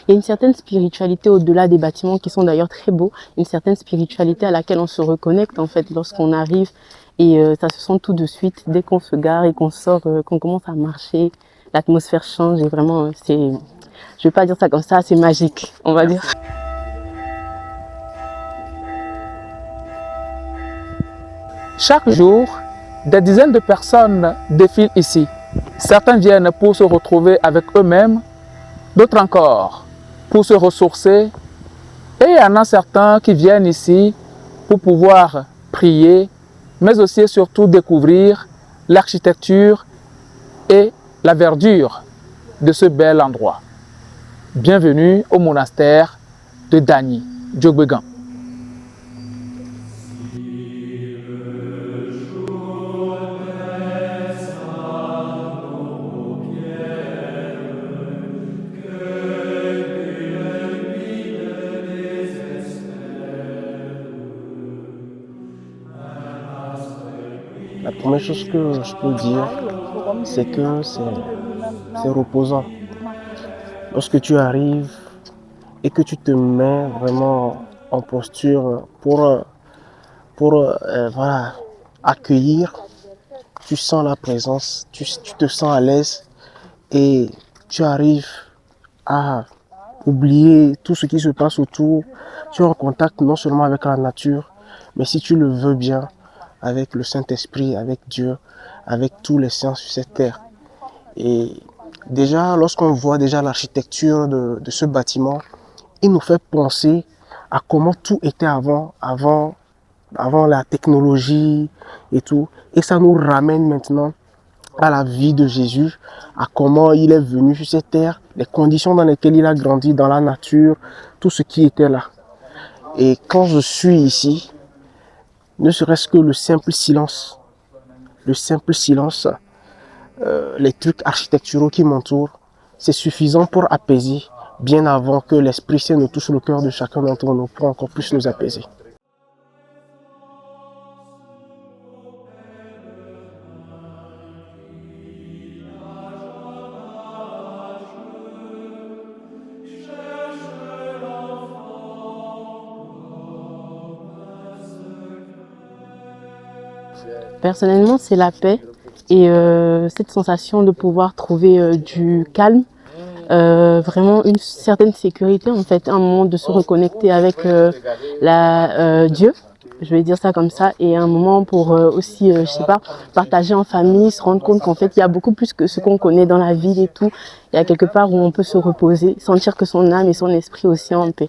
Il y a une certaine spiritualité au-delà des bâtiments qui sont d'ailleurs très beaux, une certaine spiritualité à laquelle on se reconnecte en fait lorsqu'on arrive et ça se sent tout de suite dès qu'on se gare et qu'on sort, qu'on commence à marcher, l'atmosphère change et vraiment c'est, je vais pas dire ça comme ça, c'est magique, on va dire. Chaque jour, des dizaines de personnes défilent ici. Certains viennent pour se retrouver avec eux-mêmes, d'autres encore pour se ressourcer. Et il y en a certains qui viennent ici pour pouvoir prier, mais aussi et surtout découvrir l'architecture et la verdure de ce bel endroit. Bienvenue au monastère de Dagny, Djogbegan. La première chose que je peux dire, c'est que c'est reposant. Lorsque tu arrives et que tu te mets vraiment en posture pour voilà, accueillir, tu sens la présence, tu te sens à l'aise et tu arrives à oublier tout ce qui se passe autour. Tu es en contact non seulement avec la nature, mais si tu le veux bien, avec le Saint-Esprit, avec Dieu, avec tous les saints sur cette terre. Et déjà, lorsqu'on voit déjà l'architecture de ce bâtiment, il nous fait penser à comment tout était avant la technologie et tout. Et ça nous ramène maintenant à la vie de Jésus, à comment il est venu sur cette terre, les conditions dans lesquelles il a grandi, dans la nature, tout ce qui était là. Et quand je suis ici, ne serait-ce que le simple silence, les trucs architecturaux qui m'entourent, c'est suffisant pour apaiser, bien avant que l'Esprit Saint ne touche le cœur de chacun d'entre nous, pour encore plus nous apaiser. Personnellement, c'est la paix et cette sensation de pouvoir trouver du calme, vraiment une certaine sécurité en fait, un moment de se reconnecter avec Dieu, je vais dire ça comme ça, et un moment pour aussi, je sais pas, partager en famille, se rendre compte qu'en fait il y a beaucoup plus que ce qu'on connaît dans la ville et tout. Il y a quelque part où on peut se reposer, sentir que son âme et son esprit aussi en paix.